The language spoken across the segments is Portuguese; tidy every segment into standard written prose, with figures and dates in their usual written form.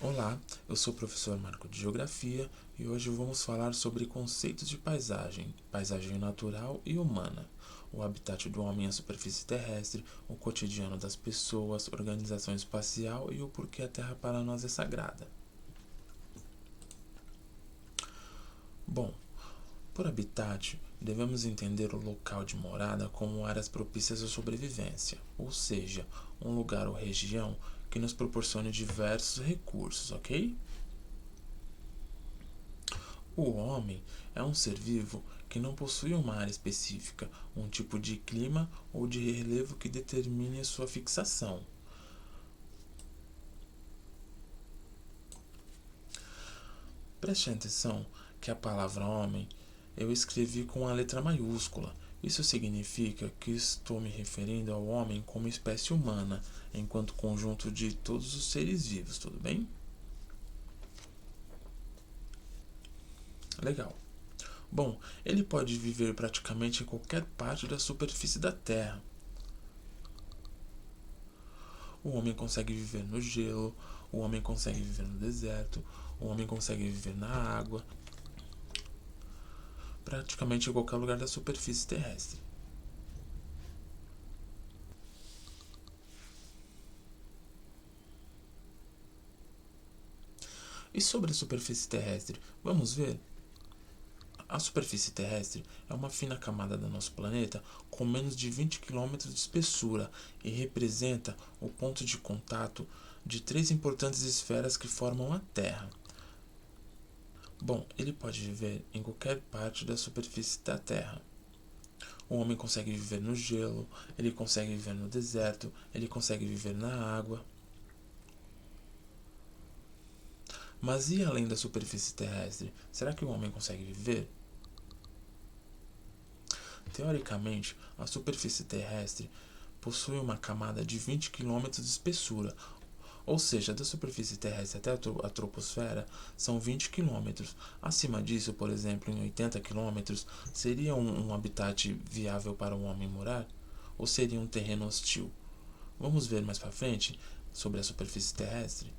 Olá, eu sou o professor Marco de Geografia e hoje vamos falar sobre conceitos de paisagem, paisagem natural e humana, o habitat do homem à superfície terrestre, o cotidiano das pessoas, organização espacial e o porquê a Terra para nós é sagrada. Bom, por habitat, devemos entender o local de morada como áreas propícias à sobrevivência, ou seja, um lugar ou região que nos proporcione diversos recursos, ok? O homem é um ser vivo que não possui uma área específica, um tipo de clima ou de relevo que determine a sua fixação. Preste atenção que a palavra homem eu escrevi com a letra maiúscula. Isso significa que estou me referindo ao homem como espécie humana, enquanto conjunto de todos os seres vivos, tudo bem? Legal. Bom, ele pode viver praticamente em qualquer parte da superfície da Terra. O homem consegue viver no gelo, o homem consegue viver no deserto, o homem consegue viver na água, praticamente em qualquer lugar da superfície terrestre. E sobre a superfície terrestre, vamos ver? A superfície terrestre é uma fina camada do nosso planeta com menos de 20 quilômetros de espessura e representa o ponto de contato de três importantes esferas que formam a Terra. Bom, ele pode viver em qualquer parte da superfície da Terra. O homem consegue viver no gelo, ele consegue viver no deserto, ele consegue viver na água. Mas e além da superfície terrestre? Será que o homem consegue viver? Teoricamente, a superfície terrestre possui uma camada de 20 quilômetros de espessura, ou seja, da superfície terrestre até a troposfera são 20 quilômetros. Acima disso, por exemplo, em 80 quilômetros, seria um habitat viável para um homem morar? Ou seria um terreno hostil? Vamos ver mais para frente sobre a superfície terrestre.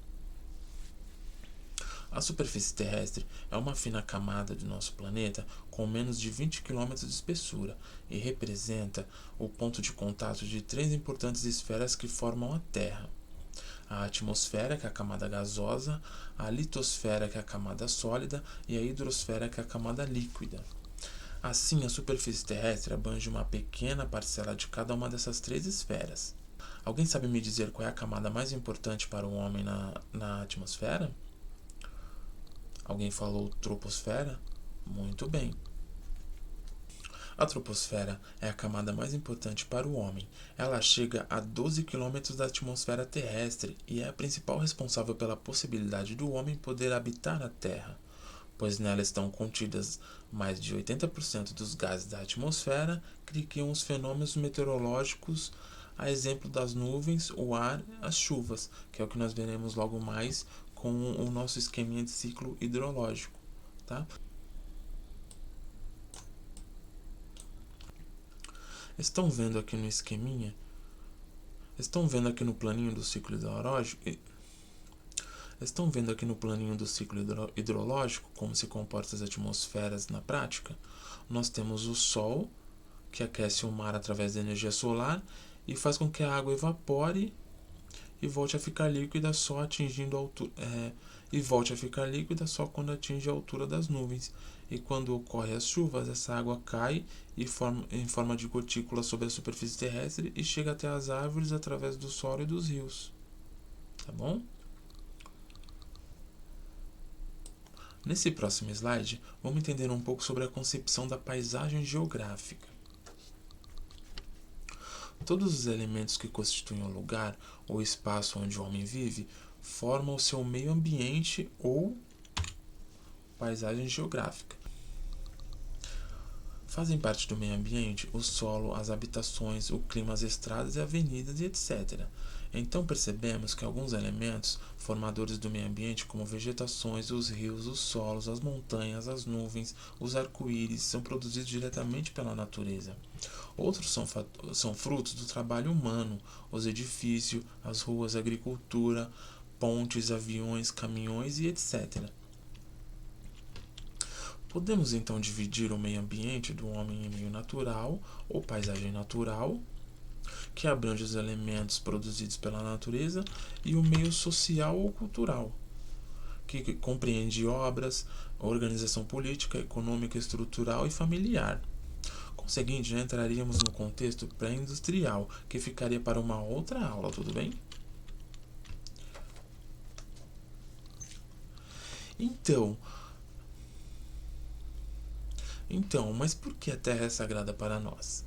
A superfície terrestre é uma fina camada do nosso planeta com menos de 20 quilômetros de espessura e representa o ponto de contato de três importantes esferas que formam a Terra: a atmosfera, que é a camada gasosa, a litosfera, que é a camada sólida, e a hidrosfera, que é a camada líquida. Assim, a superfície terrestre abrange uma pequena parcela de cada uma dessas três esferas. Alguém sabe me dizer qual é a camada mais importante para o homem na atmosfera? Alguém falou troposfera? Muito bem. A troposfera é a camada mais importante para o homem. Ela chega a 12 quilômetros da atmosfera terrestre e é a principal responsável pela possibilidade do homem poder habitar a Terra, pois nela estão contidas mais de 80% dos gases da atmosfera que criam os fenômenos meteorológicos, a exemplo das nuvens, o ar, as chuvas, que é o que nós veremos logo mais com o nosso esqueminha de ciclo hidrológico, tá? Estão vendo aqui no esqueminha? Estão vendo aqui no planinho do ciclo hidrológico? Estão vendo aqui no planinho do ciclo hidrológico como se comportam as atmosferas na prática? Nós temos o Sol, que aquece o mar através da energia solar e faz com que a água evapore e volte a ficar líquida só atingindo a altura, e volte a ficar líquida só quando atinge a altura das nuvens. E quando ocorrem as chuvas, essa água cai em forma de gotículas sobre a superfície terrestre e chega até as árvores através do solo e dos rios. Tá bom? Nesse próximo slide, vamos entender um pouco sobre a concepção da paisagem geográfica. Todos os elementos que constituem o lugar ou espaço onde o homem vive formam o seu meio ambiente ou paisagem geográfica. Fazem parte do meio ambiente o solo, as habitações, o clima, as estradas e avenidas e etc. Então percebemos que alguns elementos formadores do meio ambiente, como vegetações, os rios, os solos, as montanhas, as nuvens, os arco-íris, são produzidos diretamente pela natureza. Outros são frutos do trabalho humano, os edifícios, as ruas, a agricultura, pontes, aviões, caminhões e etc. Podemos então dividir o meio ambiente do homem em meio natural ou paisagem natural, que abrange os elementos produzidos pela natureza, e o meio social ou cultural, que compreende obras, organização política, econômica, estrutural e familiar. Conseguinte, já entraríamos no contexto pré-industrial, que ficaria para uma outra aula, tudo bem? Mas por que a Terra é sagrada para nós?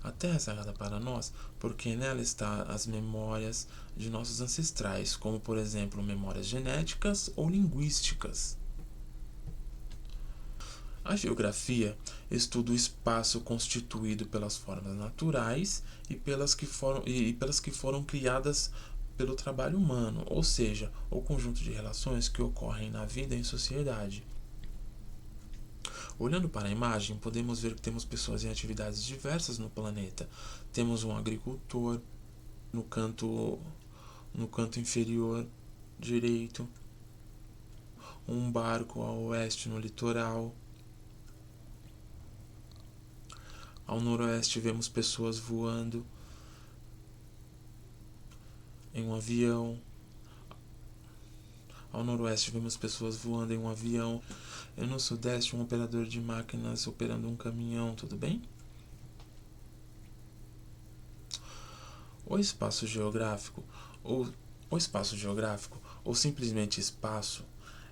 A Terra é sagrada para nós porque nela estão as memórias de nossos ancestrais, como por exemplo memórias genéticas ou linguísticas. A geografia estuda o espaço constituído pelas formas naturais e pelas que foram criadas pelo trabalho humano, ou seja, o conjunto de relações que ocorrem na vida em sociedade. Olhando para a imagem, podemos ver que temos pessoas em atividades diversas no planeta. Temos um agricultor no canto inferior direito, um barco ao oeste no litoral. Ao noroeste vemos pessoas voando em um avião. Ao noroeste vemos pessoas voando em um avião. E no sudeste um operador de máquinas operando um caminhão, tudo bem? O espaço geográfico ou simplesmente espaço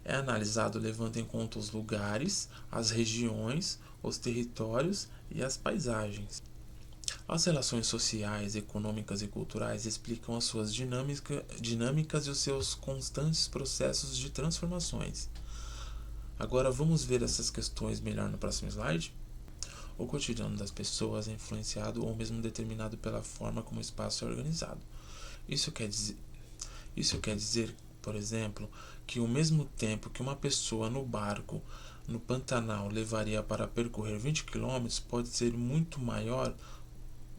é analisado levando em conta os lugares, as regiões, os territórios e as paisagens. As relações sociais, econômicas e culturais explicam as suas dinâmicas e os seus constantes processos de transformações. Agora vamos ver essas questões melhor no próximo slide? O cotidiano das pessoas é influenciado ou mesmo determinado pela forma como o espaço é organizado. Isso quer dizer, por exemplo, que o mesmo tempo que uma pessoa no barco no Pantanal levaria para percorrer 20 km pode ser muito maior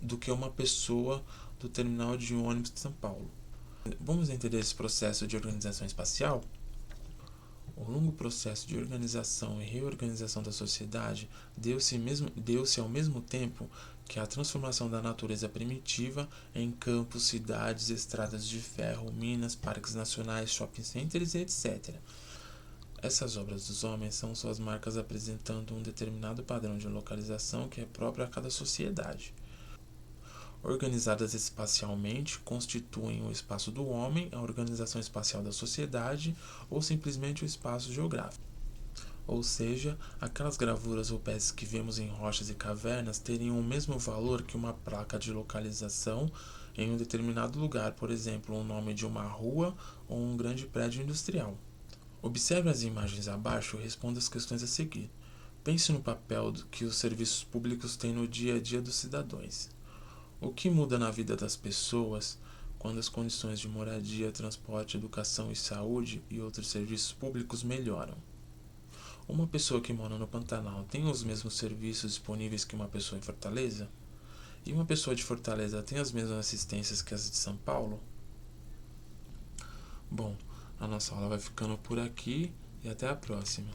do que uma pessoa do terminal de ônibus de São Paulo. Vamos entender esse processo de organização espacial? O longo processo de organização e reorganização da sociedade deu-se ao mesmo tempo que a transformação da natureza primitiva em campos, cidades, estradas de ferro, minas, parques nacionais, shopping centers e etc. Essas obras dos homens são suas marcas apresentando um determinado padrão de localização que é próprio a cada sociedade. Organizadas espacialmente, constituem o espaço do homem, a organização espacial da sociedade ou simplesmente o espaço geográfico. Ou seja, aquelas gravuras ou peças que vemos em rochas e cavernas teriam o mesmo valor que uma placa de localização em um determinado lugar, por exemplo, o nome de uma rua ou um grande prédio industrial. Observe as imagens abaixo e responda as questões a seguir. Pense no papel que os serviços públicos têm no dia a dia dos cidadãos. O que muda na vida das pessoas quando as condições de moradia, transporte, educação e saúde e outros serviços públicos melhoram? Uma pessoa que mora no Pantanal tem os mesmos serviços disponíveis que uma pessoa em Fortaleza? E uma pessoa de Fortaleza tem as mesmas assistências que as de São Paulo? Bom, a nossa aula vai ficando por aqui e até a próxima.